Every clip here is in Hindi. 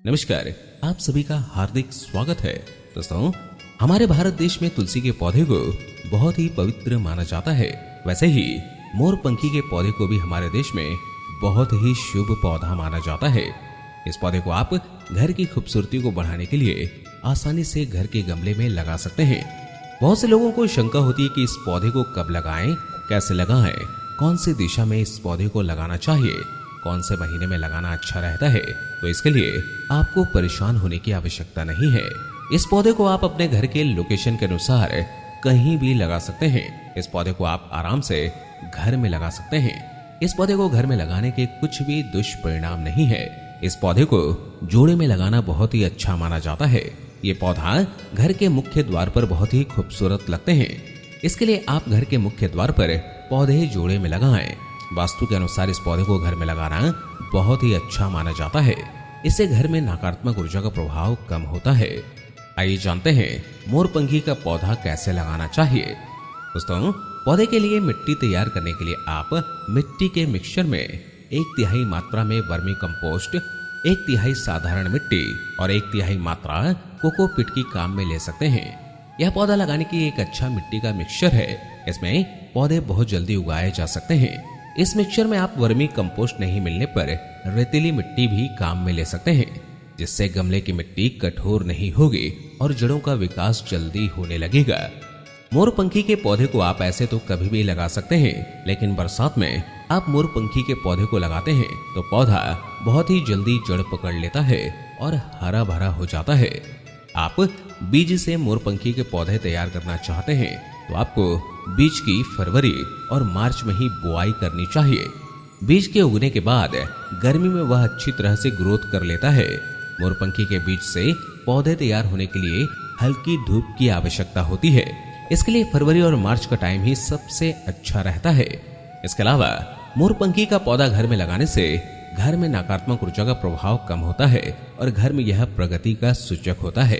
नमस्कार। आप सभी का हार्दिक स्वागत है। दोस्तों, हमारे भारत देश में तुलसी के पौधे को बहुत ही पवित्र माना जाता है। वैसे ही मोरपंखी के पौधे को भी हमारे देश में बहुत ही शुभ पौधा माना जाता है। इस पौधे को आप घर की खूबसूरती को बढ़ाने के लिए आसानी से घर के गमले में लगा सकते हैं। बहुत से लोगों को शंका होती है कि इस पौधे को कब लगाएं, कैसे लगाएं, कौन सी दिशा में इस पौधे को लगाना चाहिए, कौन से महीने में लगाना अच्छा रहता है। तो इसके लिए आपको परेशान होने की आवश्यकता नहीं है। इस पौधे को आप अपने घर के लोकेशन के अनुसार कहीं भी लगा सकते हैं। इस पौधे को आप आराम से घर में लगा सकते हैं। इस पौधे को घर में लगाने के कुछ भी दुष्परिणाम नहीं है। इस पौधे को जोड़े में लगाना बहुत ही अच्छा माना जाता है। ये पौधा घर के मुख्य द्वार पर बहुत ही खूबसूरत लगते हैं। इसके लिए आप घर के मुख्य द्वार पर पौधे जोड़े में लगाएं। वास्तु के अनुसार इस पौधे को घर में लगाना बहुत ही अच्छा माना जाता है। इससे घर में नकारात्मक ऊर्जा का प्रभाव कम होता है। आइए जानते हैं मोरपंखी का पौधा कैसे लगाना चाहिए। दोस्तों, पौधे के लिए मिट्टी तैयार करने के लिए आप मिट्टी के मिक्सचर में 1/3 मात्रा में वर्मी कंपोस्ट, 1/3 साधारण मिट्टी और 1/3 मात्रा कोकोपीट की काम में ले सकते हैं। यह पौधा लगाने की एक अच्छा मिट्टी का मिक्सचर है। इसमें पौधे बहुत जल्दी उगाए जा सकते हैं। इस मिक्सचर में आप वर्मी कंपोस्ट नहीं मिलने पर रेतीली मिट्टी भी काम में ले सकते हैं, जिससे गमले की मिट्टी कठोर नहीं होगी और जड़ों का विकास जल्दी होने लगेगा। मोरपंखी के पौधे को आप ऐसे तो कभी भी लगा सकते हैं, लेकिन बरसात में आप मोरपंखी के पौधे को लगाते हैं तो पौधा बहुत ही जल्दी जड़ पकड़ लेता है और हरा भरा हो जाता है। आप बीज से मोरपंखी के पौधे तैयार करना चाहते हैं तो आपको बीज की फरवरी और मार्च में ही बुआई करनी चाहिए। बीज के उगने के बाद गर्मी में वह अच्छी तरह से ग्रोथ कर लेता है। मोरपंखी के बीज से पौधे तैयार होने के लिए हल्की धूप की आवश्यकता होती है। इसके लिए फरवरी और मार्च का टाइम ही सबसे अच्छा रहता है। इसके अलावा मोरपंखी का पौधा घर में लगाने से घर में नकारात्मक ऊर्जा का प्रभाव कम होता है और घर में यह प्रगति का सूचक होता है।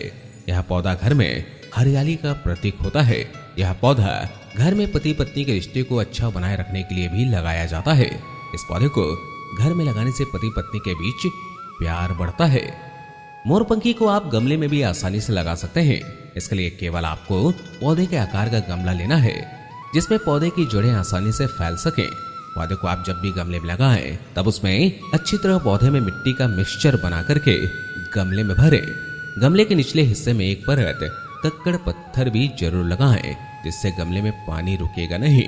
यह पौधा घर में हरियाली का प्रतीक होता है। यह पौधा घर में पति पत्नी के रिश्ते को अच्छा बनाए रखने के लिए भी लगाया जाता है। इस पौधे को घर में लगाने से पति पत्नी के बीच प्यार बढ़ता है। मोरपंखी को आप गमले में भी आसानी से लगा सकते हैं। इसके लिए केवल आपको पौधे के आकार का गमला लेना है, जिसमें पौधे की जड़ें आसानी से फैल सकें। पौधे को आप जब भी गमले में लगाएं, तब उसमें अच्छी तरह पौधे में मिट्टी का मिक्सचर बना करके गमले में भरें। गमले के निचले हिस्से में एक परत कक्कड़ पत्थर भी जरूर लगाएं, जिससे गमले में पानी रुकेगा नहीं।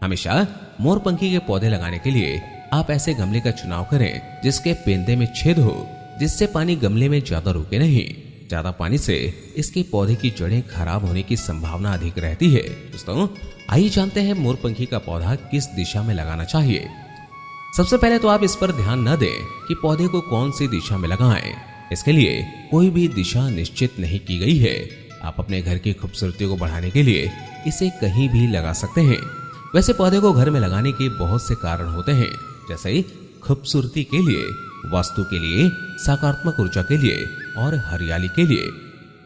हमेशा मोरपंखी के पौधे लगाने के लिए आप ऐसे गमले का चुनाव करें जिसके पेंदे में छेद हो, जिससे पानी गमले में ज्यादा रुके नहीं। ज्यादा पानी से इसके पौधे की जड़ें खराब होने की संभावना अधिक रहती है। दोस्तों, आइए जानते हैं मोरपंखी का पौधा किस दिशा में लगाना चाहिए। सबसे पहले तो आप इस पर ध्यान न दें कि पौधे को कौन सी दिशा में लगाएं। इसके लिए कोई भी दिशा निश्चित नहीं की गई है। आप अपने घर की खूबसूरती को बढ़ाने के लिए इसे कहीं भी लगा सकते हैं। वैसे पौधे को घर में लगाने के बहुत से कारण होते हैं, जैसे खूबसूरती के लिए, वास्तु के लिए, सकारात्मक ऊर्जा के लिए और हरियाली के लिए।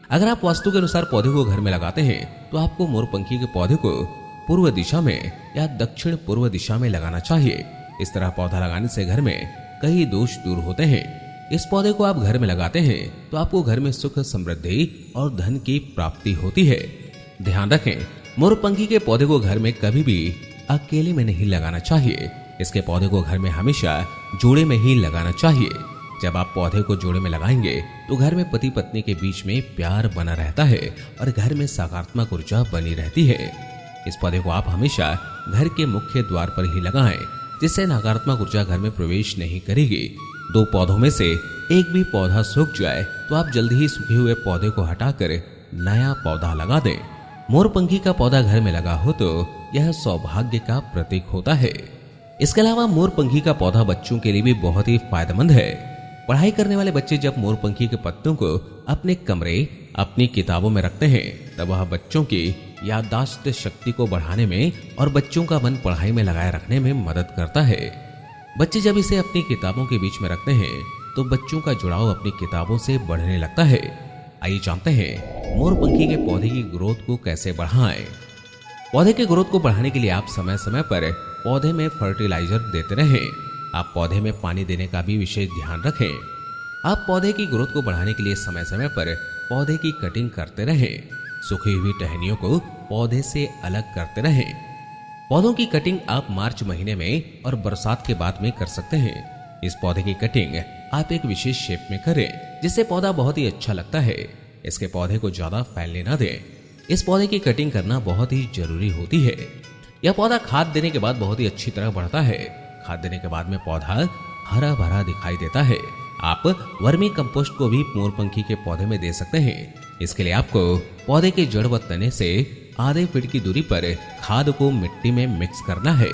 अगर आप वास्तु के अनुसार पौधे को घर में लगाते हैं तो आपको मोरपंखी के पौधे को पूर्व दिशा में या दक्षिण पूर्व दिशा में लगाना चाहिए। इस तरह पौधा लगाने से घर में कई दोष दूर होते हैं। इस पौधे को आप घर में लगाते हैं तो आपको घर में सुख, समृद्धि और धन की प्राप्ति होती है। ध्यान रखें, मोरपंखी के पौधे को घर में कभी भी अकेले में नहीं लगाना चाहिए। इसके पौधे को घर में हमेशा जोड़े में ही लगाना चाहिए। जब आप पौधे को जोड़े में लगाएंगे तो घर में पति पत्नी के बीच में प्यार बना रहता है और घर में सकारात्मक ऊर्जा बनी रहती है। इस पौधे को आप हमेशा घर के मुख्य द्वार पर ही लगाएं, जिससे नकारात्मक ऊर्जा घर में प्रवेश नहीं करेगी। 2 पौधों में से एक भी पौधा सूख जाए तो आप जल्दी ही सूखे हुए पौधे को हटाकर नया पौधा लगा दें। मोरपंखी का पौधा घर में लगा हो तो यह सौभाग्य का प्रतीक होता है। इसके अलावा मोरपंखी का पौधा बच्चों के लिए भी बहुत ही फायदेमंद है। पढ़ाई करने वाले बच्चे जब मोरपंखी के पत्तों को अपने कमरे, अपनी किताबों में रखते हैं, तब वह बच्चों की याददाश्त शक्ति को बढ़ाने में और बच्चों का मन पढ़ाई में लगाए रखने में मदद करता है। बच्चे जब इसे अपनी किताबों के बीच में रखते हैं तो बच्चों का जुड़ाव अपनी किताबों से बढ़ने लगता है। आइए जानते हैं मोरपंखी के पौधे की ग्रोथ को कैसे बढ़ाएं। पौधे के ग्रोथ को बढ़ाने के लिए आप समय समय पर पौधे में फर्टिलाइजर देते रहें। आप पौधे में पानी देने का भी विशेष ध्यान रखें। आप पौधे की ग्रोथ को बढ़ाने के लिए समय समय पर पौधे की कटिंग करते रहें। सूखी हुई टहनियों को पौधे से अलग करते रहें। पौधों की कटिंग आप मार्च महीने में और बरसात के बाद में कर सकते हैं। इस पौधे की कटिंग आप एक विशेष शेप में करें जिससे पौधा बहुत ही अच्छा लगता है। इसके पौधे को ज्यादा फैलने ना दें। इस पौधे की कटिंग करना बहुत ही जरूरी होती है। यह पौधा खाद देने के बाद बहुत ही अच्छी तरह बढ़ता है। खाद देने के बाद में पौधा हरा भरा दिखाई देता है। आप वर्मी कंपोस्ट को भी मोरपंखी के पौधे में दे सकते हैं। इसके लिए आपको पौधे के जड़ व तने से आधे फीट की दूरी पर खाद को मिट्टी में मिक्स करना है।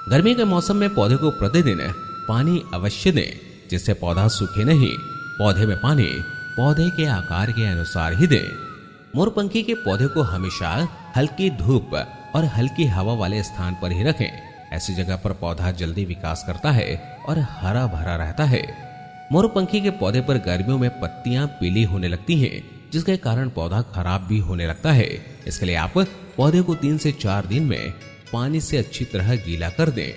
गर्मी के मौसम में पौधे को प्रतिदिन पानी अवश्य दें जिससे पौधा सूखे नहीं। पौधे में पानी पौधे के आकार के अनुसार ही दें। मोरपंखी के पौधे को हमेशा हल्की धूप और हल्की हवा वाले स्थान पर ही रखें। ऐसी जगह पर पौधा जल्दी विकास करता है और हरा भरा रहता है। मोरपंखी के पौधे पर गर्मियों में पत्तियां पीली होने लगती हैं जिसके कारण पौधा खराब भी होने लगता है। इसके लिए आप पौधे को 3 से 4 दिन में पानी से अच्छी तरह गीला कर दें।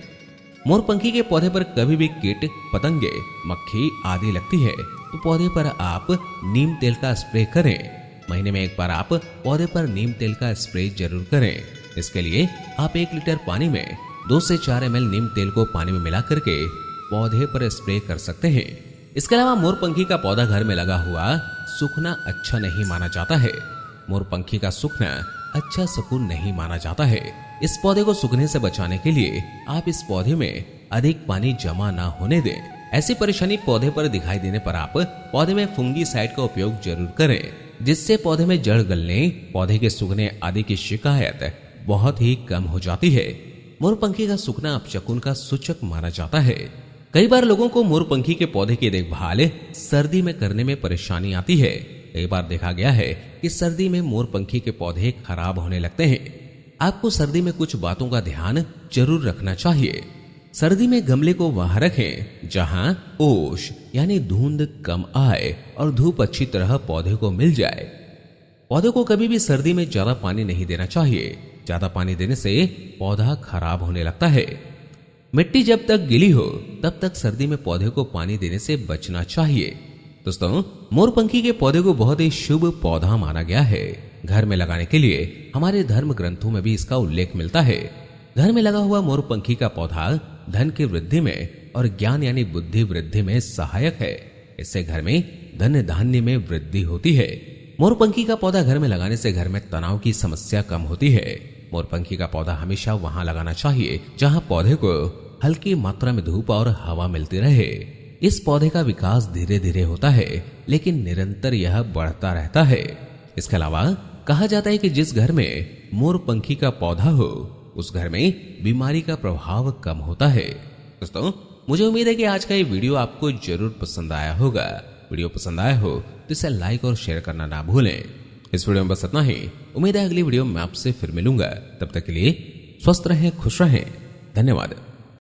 मोरपंखी के पौधे पर कभी भी कीट पतंगे मक्खी आदि लगती है तो पौधे पर आप नीम तेल का स्प्रे करें। महीने में एक बार आप पौधे पर नीम तेल का स्प्रे जरूर करें। इसके लिए आप 1 लीटर पानी में 2 से 4 ml नीम तेल को पानी में मिला करके पौधे पर स्प्रे कर सकते हैं। इसके अलावा मोरपंखी का पौधा घर में लगा हुआ सूखना अच्छा नहीं माना जाता है। मोरपंखी का सूखना अच्छा सुकून नहीं माना जाता है। इस पौधे को सूखने से बचाने के लिए आप इस पौधे में अधिक पानी जमा ना होने दें। ऐसी परेशानी पौधे पर दिखाई देने पर आप पौधे में फंगीसाइड का उपयोग जरूर करें जिससे पौधे में जड़ गलने, पौधे के सूखने आदि की शिकायत बहुत ही कम हो जाती है। मोरपंखी का सूखना अपशकुन का सूचक माना जाता है। कई बार लोगों को मोरपंखी के पौधे की देखभाल सर्दी में करने में परेशानी आती है। कई बार देखा गया है कि सर्दी में मोरपंखी के पौधे खराब होने लगते हैं। आपको सर्दी में कुछ बातों का ध्यान जरूर रखना चाहिए। सर्दी में गमले को वहां रखें जहां ओश यानी धुंध कम आए और धूप अच्छी तरह पौधे को मिल जाए। पौधे को कभी भी सर्दी में ज्यादा पानी नहीं देना चाहिए। ज्यादा पानी देने से पौधा खराब होने लगता है। मिट्टी जब तक गीली हो तब तक सर्दी में पौधे को पानी देने से बचना चाहिए। दोस्तों, मोरपंखी के पौधे को बहुत ही शुभ पौधा माना गया है। घर में लगाने के लिए हमारे धर्म ग्रंथों में भी इसका उल्लेख मिलता है। घर में लगा हुआ मोरपंखी का पौधा धन की वृद्धि में और ज्ञान यानी बुद्धि वृद्धि में सहायक है। इससे घर में धन धान्य में वृद्धि होती है। मोरपंखी का पौधा घर में लगाने से घर में तनाव की समस्या कम होती है। मोरपंखी का पौधा हमेशा वहां लगाना चाहिए जहां पौधे को हल्की मात्रा में धूप और हवा मिलती रहे। इस पौधे का विकास धीरे धीरे होता है लेकिन निरंतर यह बढ़ता रहता है। इसके अलावा कहा जाता है कि जिस घर में मोरपंखी का पौधा हो उस घर में बीमारी का प्रभाव कम होता है। दोस्तों, मुझे उम्मीद है कि आज का ये वीडियो आपको जरूर पसंद आया होगा। वीडियो पसंद आया हो तो इसे लाइक और शेयर करना ना भूलें। इस वीडियो में बस इतना ही। उम्मीद है अगली वीडियो में आपसे फिर मिलूंगा। तब तक के लिए स्वस्थ रहें, खुश रहें। धन्यवाद।